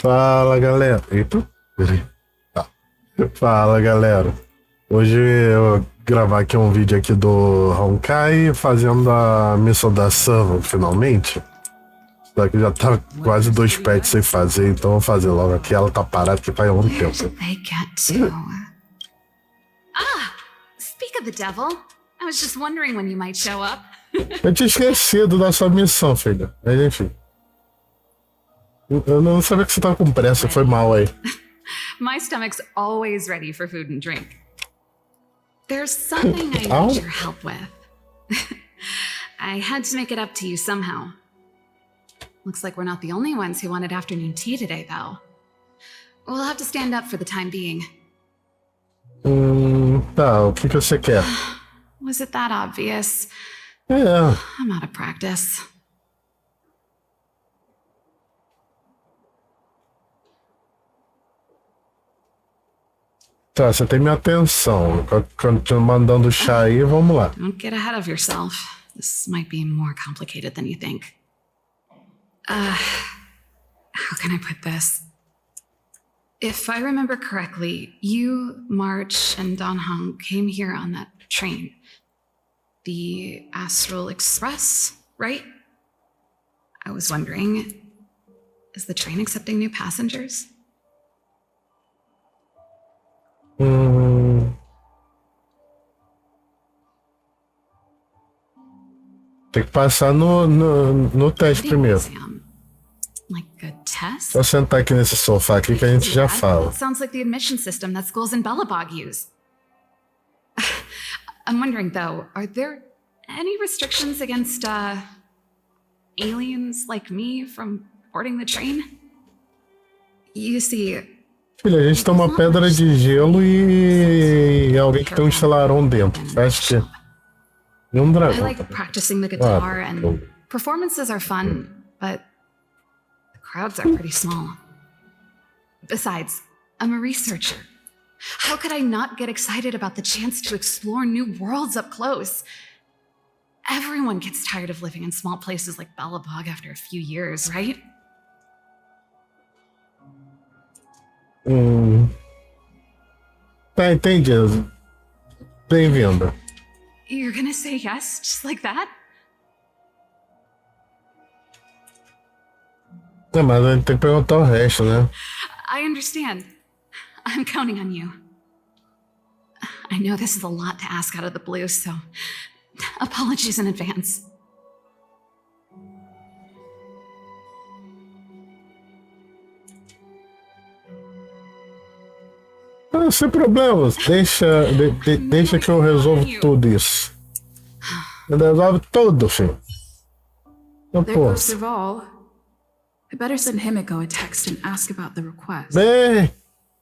Fala galera. Eita, peraí. Tá. Fala galera. Hoje eu vou gravar aqui um vídeo aqui do Honkai fazendo a missão da Serval finalmente. Só que já tá quase 2 patches sem fazer, então eu vou fazer logo aqui. Ela tá parada que faz um Where tempo. did they get to? Ah! Speak of the devil. I was just wondering when you might show up. Eu tinha esquecido da sua missão, filha. Mas enfim. Eu não sabia que você tava com pressa, foi mal aí. My stomach's always ready for food and drink. There's something I need your help with. I had to make it up to you somehow. Looks like we're not the only ones who wanted afternoon tea today, though. We'll have to stand up for the time being. Tá, o que você quer? Was it that obvious? É, I'm out of practice. tá, você tem minha atenção. Continuo mandando chá aí, vamos lá. Don't get ahead of yourself. This might be more complicated than you think. How can I put this? If I remember correctly, you, March, and Don Hong came here on that train. The Astral Express, right? I was wondering, is the train accepting new passengers? Tem que passar no teste primeiro. Exam. Like a test? Só sentar aqui nesse sofá aqui que a gente já fala. Sounds like the admission system that schools in Bellabog use. I'm wondering though, are there any restrictions against aliens like me from boarding the train? You see, Filha, a gente tem uma pedra de gelo e alguém que tem um estelarão dentro. Você acha que... E um I dragão. like practicing the guitar and performances are fun, but the crowds are pretty small. Besides, I'm a researcher. How could I not get excited about the chance to explore new worlds up close? Everyone gets tired of living in small places like Bellabog after a few years, right? Tá, entendi. Bem-vinda. You're gonna say yes, just like that? É, mas a gente tem que perguntar o resto, né? I understand. I'm counting on you. I know this is a lot to ask out of the blue, so apologies in advance. Ah, sem problemas. Deixa que eu resolvo tudo isso. Eu resolvo tudo, filho. Eu There goes posso. Serval. I better send Himiko a text and ask about the request. Bem,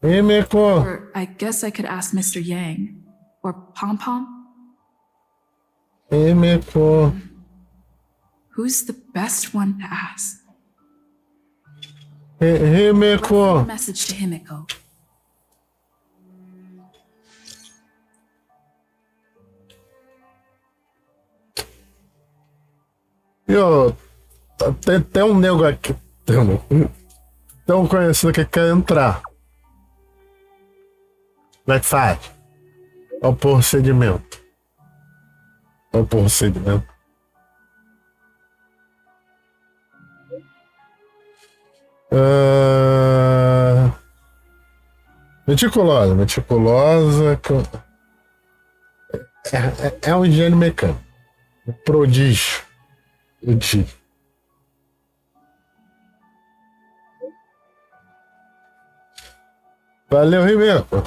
Himiko. Or I guess I could ask Mr. Yang. Or Pom Pom. Himiko. Who's the best one to ask? Himiko. Message to Himiko. Eu, tem um nego aqui. Tem um conhecido que quer entrar. Como é que faz? Olha o procedimento. Olha o procedimento. Meticulosa. É um gênio mecânico. Um prodígio. Valeu, Ribeco.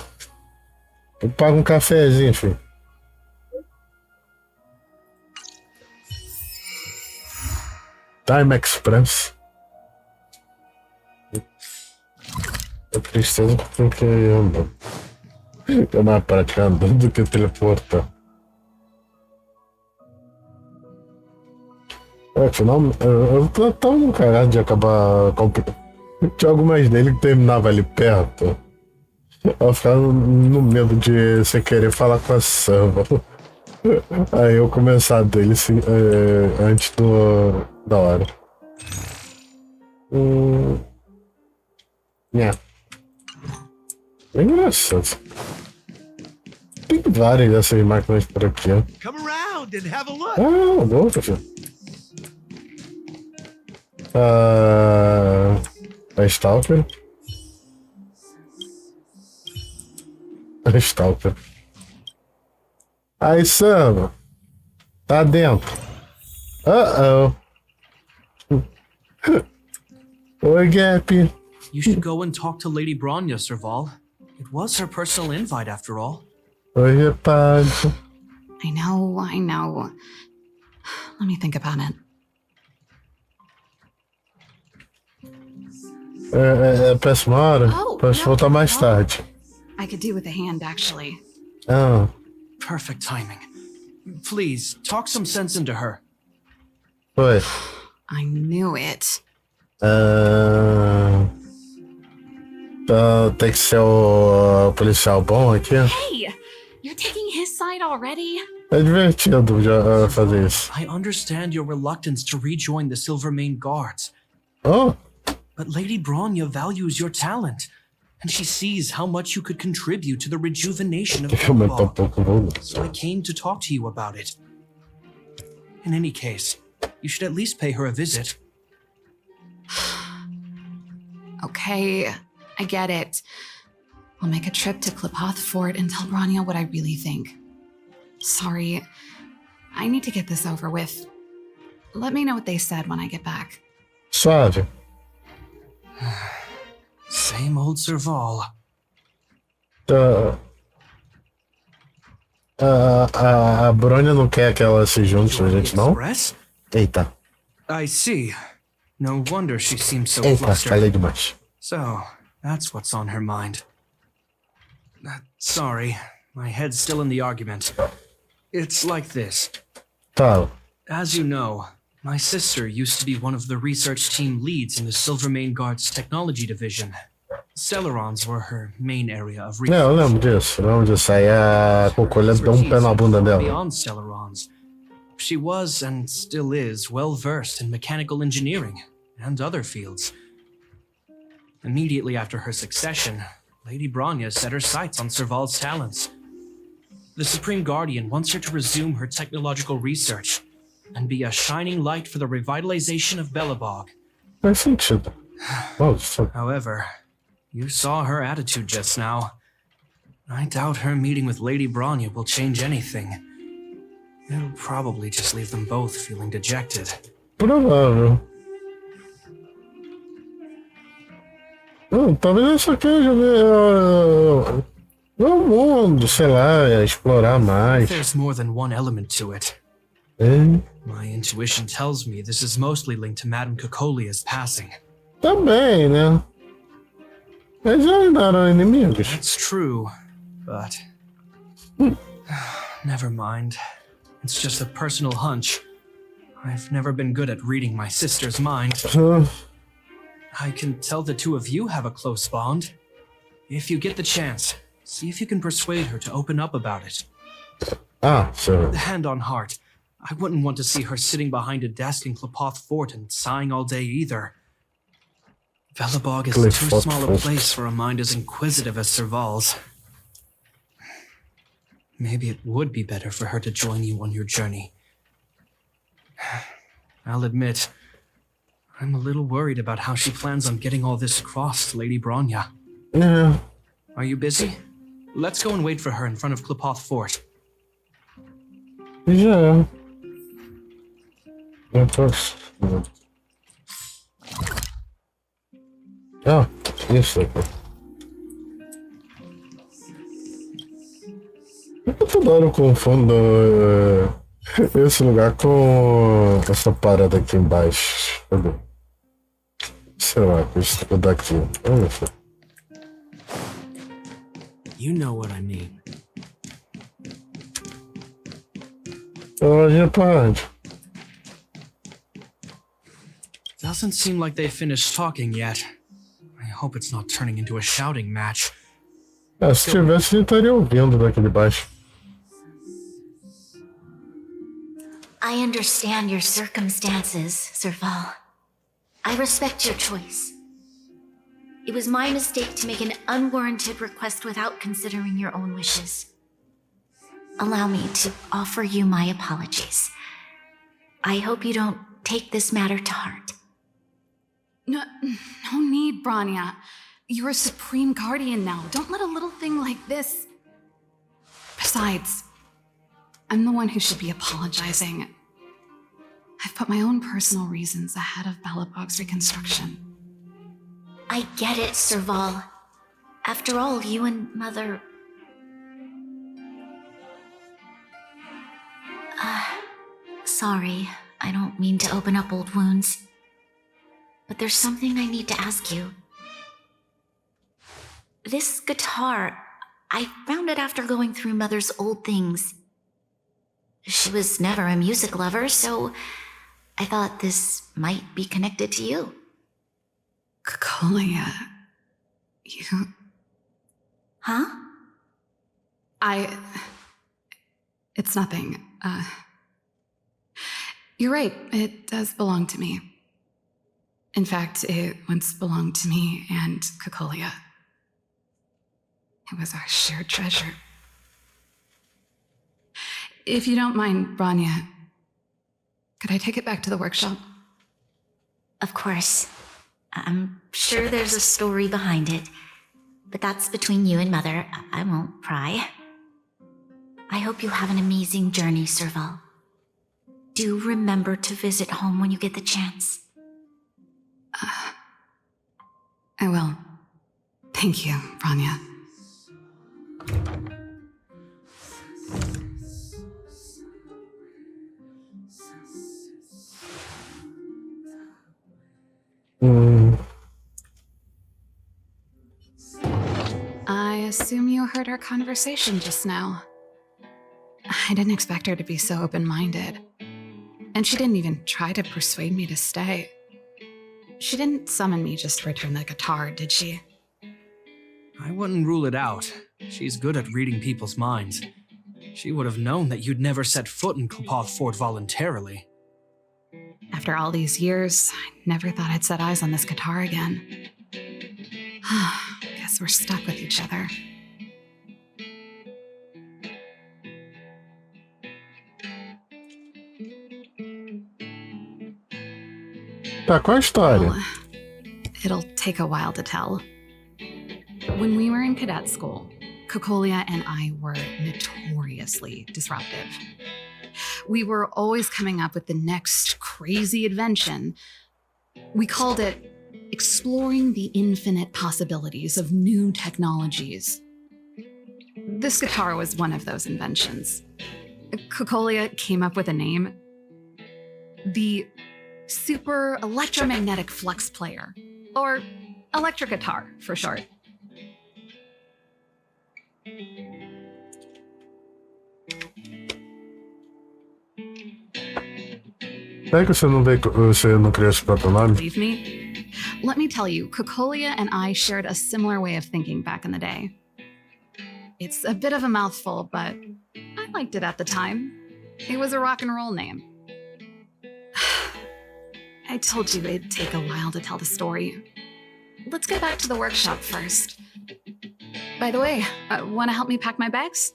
Eu pago um cafezinho, filho. Time Express. Eu preciso porque eu ando. Eu mais prática andando do que teleportar. Afinal, eu tô tão cagado de acabar comprando. Tinha algumas dele que terminava ali perto. Eu ficava no medo de você querer falar com a Serval. Aí eu começar dele antes da hora. É. É engraçado. Tem várias dessas máquinas por aqui, ó. Come around and have a look. Ah, boa, filho. A Stalker. A Stalker. Aí, Sam. Tá dentro. Uh-oh. Oi, Gap. You should go and talk to Lady Bronya, Serval. It was her personal invite, after all. Oi, rapaz. I know. Let me think about it. Peço uma hora. Oh, Posso no, voltar mais no. tarde. I could do with a hand, actually. Ah, Perfect timing. Please, talk some sense into her. foi. I knew it. Então, tem que ser o policial bom aqui. Hey, you're taking his side already? É divertido já fazer isso. I understand your reluctance to rejoin the Silvermane Guards, Oh, but Lady Bronya values your talent, and she sees how much you could contribute to the rejuvenation of tem que aumentar Belobog. pouco o volume. So I came to talk to you about it. In any case, you should at least pay her a visit. Okay, I get it. I'll make a trip to Klipoth Fort and tell Bronya what I really think. Sorry, I need to get this over with. Let me know what they said when I get back. Suave. Same old Serval. A Brônia não quer que ela se junte com a gente, não? Express? Eita. I see. No wonder she seems so Eita, flustered. falhei demais. So, that's what's on her mind. Sorry, my head's still in the argument. It's like this. Fala. As you know, my sister used to be one of the research team leads in the Silvermane Guard's technology division. Celerons were her main area of research. Eu lembro disso. Aí a Cocolha deu pé na bunda dela. Beyond Celerons, she was and still is well versed in mechanical engineering and other fields. Immediately after her succession, Lady Bronya set her sights on Serval's talents. The Supreme Guardian wants her to resume her technological research and be a shining light for the revitalization of Belobog. Faz sentido. Nossa. However, you saw her attitude just now. I doubt her meeting with Lady Bronya will change anything. It'll probably just leave them both feeling dejected. Provável. Talvez eu só queira ver o mundo, sei lá, explorar mais. There's more than one element to it. É, My intuition tells me this is mostly linked to Madame Cocolia's passing. também, né? Mas ainda eram inimigos. That's true, but... Never mind. It's just a personal hunch. I've never been good at reading my sister's mind. I can tell the two of you have a close bond. If you get the chance, see if you can persuade her to open up about it. So. Hand on heart, I wouldn't want to see her sitting behind a desk in Klipoth Fort and sighing all day either. Belobog is too Klipoth small a Fort. place for a mind as inquisitive as Serval's. Maybe it would be better for her to join you on your journey. I'll admit, I'm a little worried about how she plans on getting all this across to Lady Bronya. Yeah. Are you busy? Let's go and wait for her in front of Klipoth Fort. Já. Eu tô. Isso aqui. Eu toda hora eu confundo esse lugar com essa parada aqui embaixo. Cadê? Sei lá, isso daqui. Vamos ver. You know what I mean. Hoje pode. Doesn't seem like they finished talking yet. I hope it's not turning into a shouting match. Se tivesse, eu estaria ouvindo daqui de baixo. I understand your circumstances, Serval. I respect your choice. It was my mistake to make an unwarranted request without considering your own wishes. Allow me to offer you my apologies. I hope you don't take this matter to heart. No need, Branya. You're a supreme guardian now. Don't let a little thing like this... Besides, I'm the one who should be apologizing. I've put my own personal reasons ahead of Belobog's reconstruction. I get it, Serval. After all, you and Mother... Sorry, I don't mean to open up old wounds. But there's something I need to ask you. This guitar, I found it after going through Mother's old things. She was never a music lover, so I thought this might be connected to you. Cocolia, you... Huh? It's nothing. You're right, it does belong to me. In fact, it once belonged to me and Cocolia. It was our shared treasure. If you don't mind, Branya, could I take it back to the workshop? Of course. I'm sure there's a story behind it, but that's between you and Mother. I won't pry. I hope you have an amazing journey, Serval. Do remember to visit home when you get the chance. I will. Thank you, Branya. I assume you heard our conversation just now. I didn't expect her to be so open-minded. And she didn't even try to persuade me to stay. She didn't summon me just to return the guitar, did she? I wouldn't rule it out. She's good at reading people's minds. She would have known that you'd never set foot in Clopoth Fort voluntarily. After all these years, I never thought I'd set eyes on this guitar again. Guess we're stuck with each other. Tá, qual a história? Well, it'll take a while to tell. When we were in cadet school, Cocolia and I were notoriously disruptive. We were always coming up with the next crazy invention. We called it exploring the infinite possibilities of new technologies. This guitar was one of those inventions. Cocolia came up with a name. The Super Electromagnetic Flux Player, or electric guitar for short. É que você não criou esse próprio nome? Believe me? Let me tell you, Cocolia and I shared a similar way of thinking back in the day. It's a bit of a mouthful, but I liked it at the time. It was a rock and roll name. I told you it'd take a while to tell the story. Let's get back to the workshop first. By the way, want to help me pack my bags?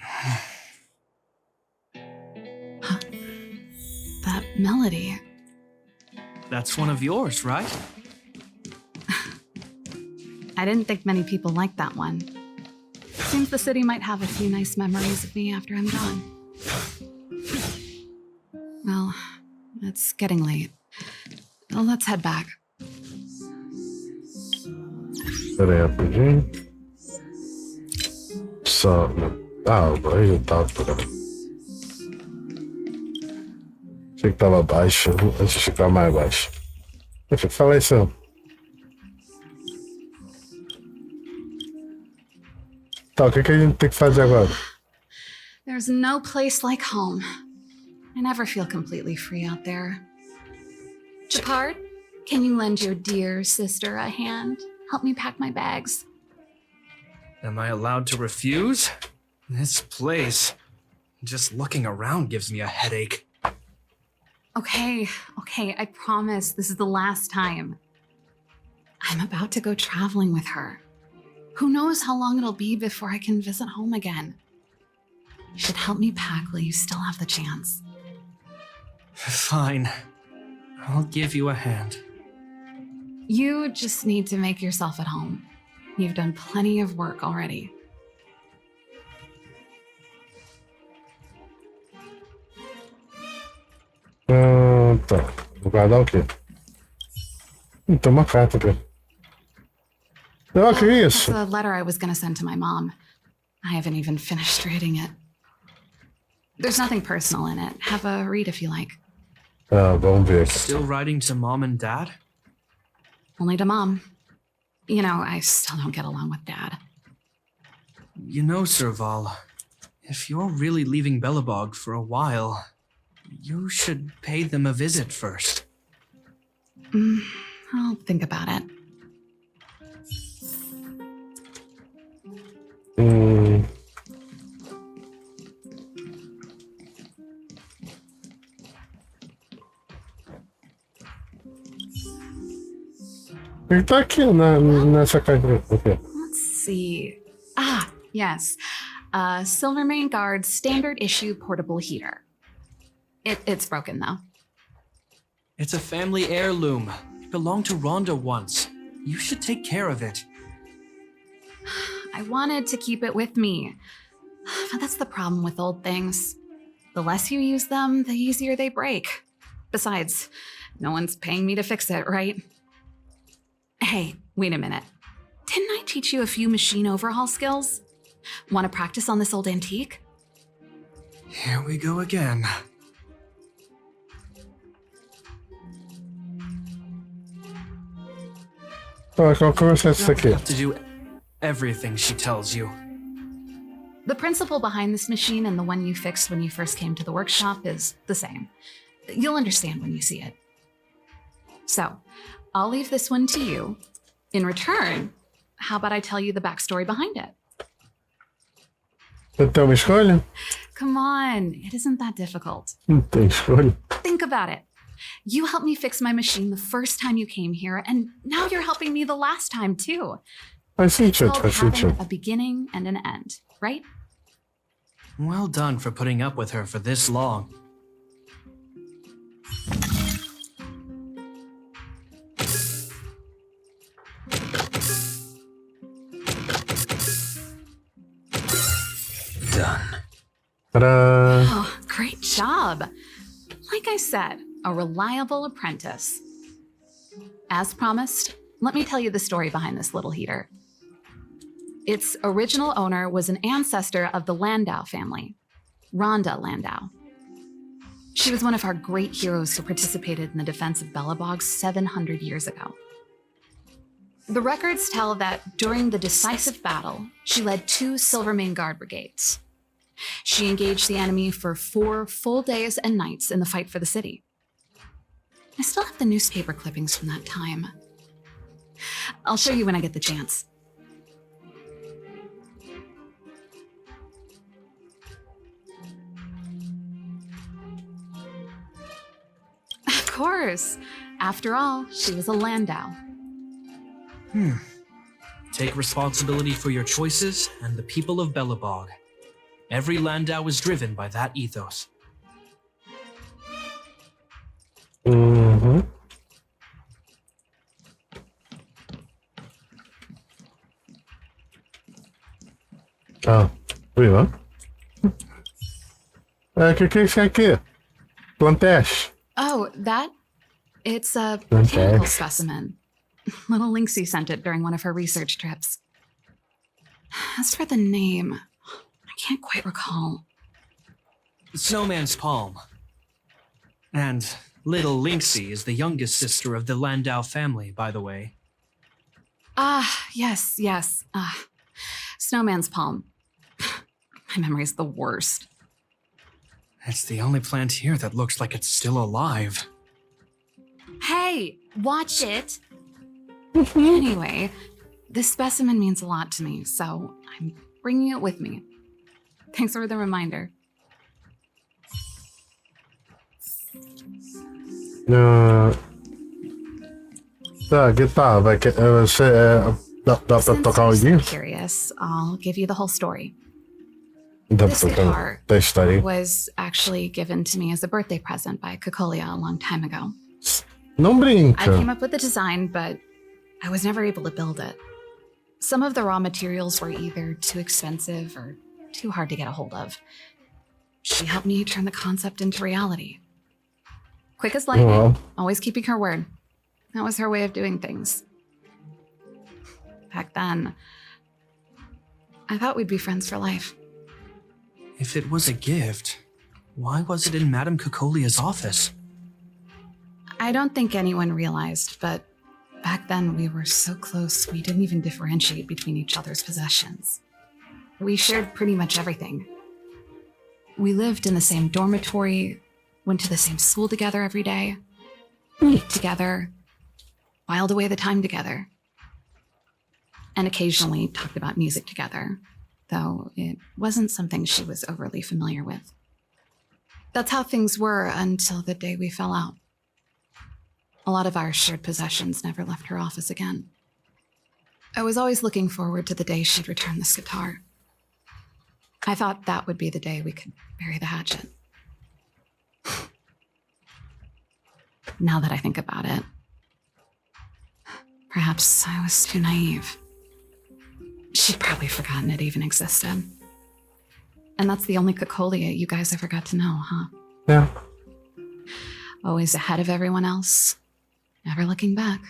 Huh. That melody. That's one of yours, right? I didn't think many people liked that one. Seems the city might have a few nice memories of me after I'm gone. Well, it's getting late. Well, let's head back. Pera aí, rapidinho. Só... Ah, agora já tava por aí. Achei que tava baixo, antes de ficar mais baixo. Deixa eu falar isso. Tá, o que a gente tem que fazer agora? There's no place like home. I never feel completely free out there. Japard, can you lend your dear sister a hand? Help me pack my bags. Am I allowed to refuse? This place, just looking around gives me a headache. Okay, I promise this is the last time. I'm about to go traveling with her. Who knows how long it'll be before I can visit home again. You should help me pack while you still have the chance. Fine. I'll give you a hand. You just need to make yourself at home. You've done plenty of work already. Tá. Vou guardar o quê? Tem uma carta aqui. Oh, que That's isso? a letter I was gonna send to my mom. I haven't even finished reading it. There's nothing personal in it. Have a read if you like. Ah, vamos ver. Still writing to Mom and Dad? Only to Mom. You know, I still don't get along with Dad. You know, Serval, if you're really leaving Belobog for a while, you should pay them a visit first. I'll think about it. Ele tá aqui nessa caixa aqui. Let's see. Ah, yes. Silvermane Guard's standard issue portable heater. It's broken though. It's a family heirloom. It belonged to Rhonda once. You should take care of it. I wanted to keep it with me. But that's the problem with old things. The less you use them, the easier they break. Besides, no one's paying me to fix it, right? Hey, wait a minute. Didn't I teach you a few machine overhaul skills? Want to practice on this old antique? Here we go again. Qual que vai ser isso You aqui? have to do everything she tells you. The principle behind this machine and the one you fixed when you first came to the workshop is the same. You'll understand when you see it. So, I'll leave this one to you. In return, how about I tell you the backstory behind it? Você tem uma escolha? Come on, it isn't that difficult. Não tem escolha. Think about it. You helped me fix my machine the first time you came here, and now you're helping me the last time too. Faz sentido, Called faz having sentido. a beginning and an end, right? Well done for putting up with her for this long. Done. Ta-da! Oh, great job. Like I said, a reliable apprentice. As promised, let me tell you the story behind this little heater. Its original owner was an ancestor of the Landau family, Rhonda Landau. She was one of our great heroes who participated in the defense of Belobog 700 years ago. The records tell that during the decisive battle, she led 2 Silvermane Guard brigades. She engaged the enemy for 4 full days and nights in the fight for the city. I still have the newspaper clippings from that time. I'll show you when I get the chance. Of course. After all, she was a Landau. Take responsibility for your choices and the people of Belobog. Every Landau is driven by that ethos. Uhum. Ah, fui lá. Que é isso aqui? Plantash. Oh, that? It's a Okay. mechanical specimen. Little Lynxie sent it during one of her research trips. As for the name, I can't quite recall. Snowman's Palm. And little Lynxie is the youngest sister of the Landau family, by the way. Ah, yes. Snowman's palm. My memory's the worst. It's the only plant here that looks like it's still alive. Hey, watch it! Anyway, this specimen means a lot to me, so I'm bringing it with me. Thanks for the reminder. Tá, guitarra, vai que. Você. Dá pra Since tocar you're so alguém? curious, I'll give you the whole story. Dá pra This tocar guitar da história aí? was actually given to me as a birthday present by Cocolia a long time ago. Não I came brinca. up with the design, but I was never able to build it. Some of the raw materials were either too expensive or too hard to get a hold of. She helped me turn the concept into reality. Quick as lightning, Wow. always keeping her word. That was her way of doing things. Back then, I thought we'd be friends for life. If it was a gift, why was it in Madame Cocolia's office? I don't think anyone realized, but back then we were so close we didn't even differentiate between each other's possessions. We shared pretty much everything. We lived in the same dormitory, went to the same school together every day, ate together, whiled away the time together, and occasionally talked about music together, though it wasn't something she was overly familiar with. That's how things were until the day we fell out. A lot of our shared possessions never left her office again. I was always looking forward to the day she'd return this guitar. I thought that would be the day we could bury the hatchet. Now that I think about it, perhaps I was too naive. She'd probably forgotten it even existed. And that's the only Cocolia you guys ever got to know, huh? É. Always ahead of everyone else, never looking back,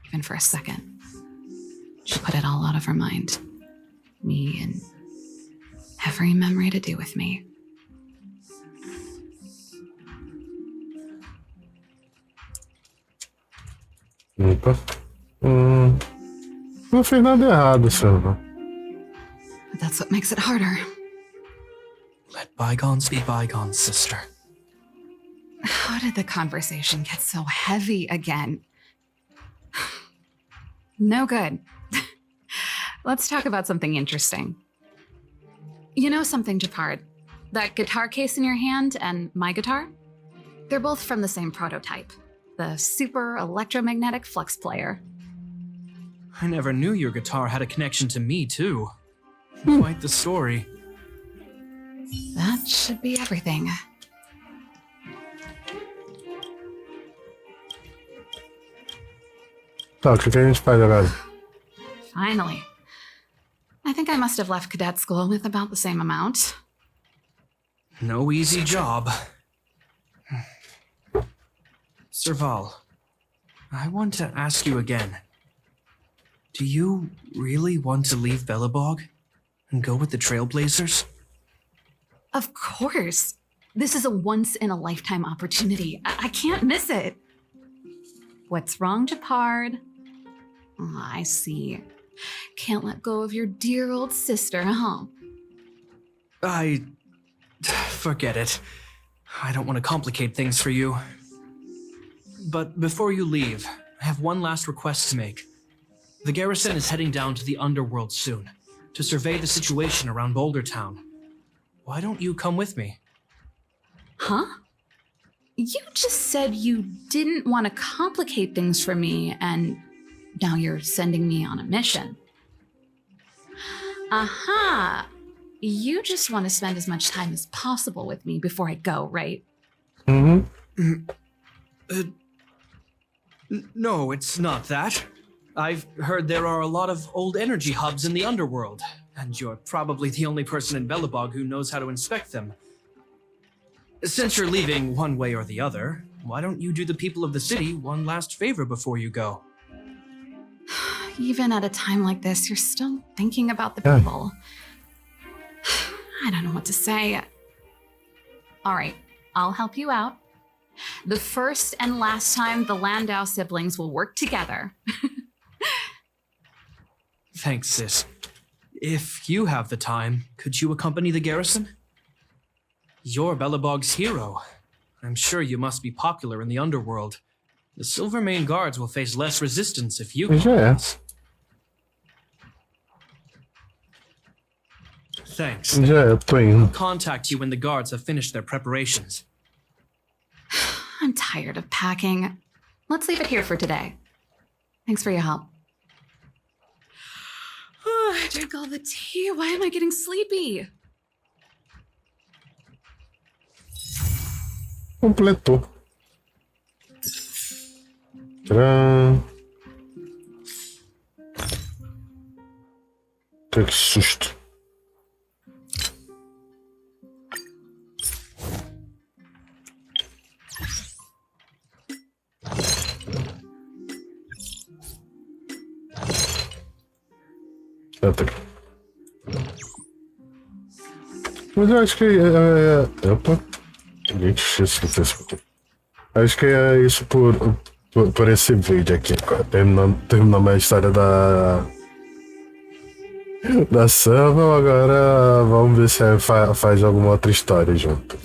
even for a second. She put it all out of her mind. Me and every memory to do with me. Opa. Não fez nada errado, Serval. But that's what makes it harder. Let bygones be bygones, sister. How did the conversation get so heavy again? No good. Let's talk about something interesting. You know something, Japard? That guitar case in your hand and my guitar? They're both from the same prototype, the Super Electromagnetic Flux Player. I never knew your guitar had a connection to me, too. Quite the story. That should be everything. Tá, o que a gente faz agora? Finally. I think I must have left cadet school with about the same amount. No easy job. Serval, I want to ask you again. Do you really want to leave Belobog and go with the Trailblazers? Of course. This is a once-in-a-lifetime opportunity. I can't miss it. What's wrong, Japard? Oh, I see. Can't let go of your dear old sister, huh? Forget it. I don't want to complicate things for you. But before you leave, I have one last request to make. The garrison is heading down to the underworld soon, to survey the situation around Boulder Town. Why don't you come with me? Huh? You just said you didn't want to complicate things for me, and now you're sending me on a mission. Aha! You just want to spend as much time as possible with me before I go, right? Uhum. No, it's not that. I've heard there are a lot of old energy hubs in the underworld, and you're probably the only person in Belobog who knows how to inspect them. Since you're leaving one way or the other, why don't you do the people of the city one last favor before you go? Even at a time like this, you're still thinking about the Yeah. people. I don't know what to say. All right, I'll help you out. The first and last time the Landau siblings will work together. Thanks, sis. If you have the time, could you accompany the garrison? You're Belobog's hero. I'm sure you must be popular in the underworld. The Silvermane Guards will face less resistance if you Já é. Thanks. Já é, tô indo. Contact you when the guards have finished their preparations. I'm tired of packing. Let's leave it here for today. Thanks for your help. Oh, I drank all the tea. Why am I getting sleepy? Completou. Tcharam. Que susto. Eita. Mas eu acho que opa. Acho que é isso por esse vídeo aqui. Terminando a história da Serval. Agora vamos ver se faz alguma outra história junto.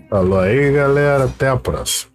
Falou aí, galera. Até a próxima.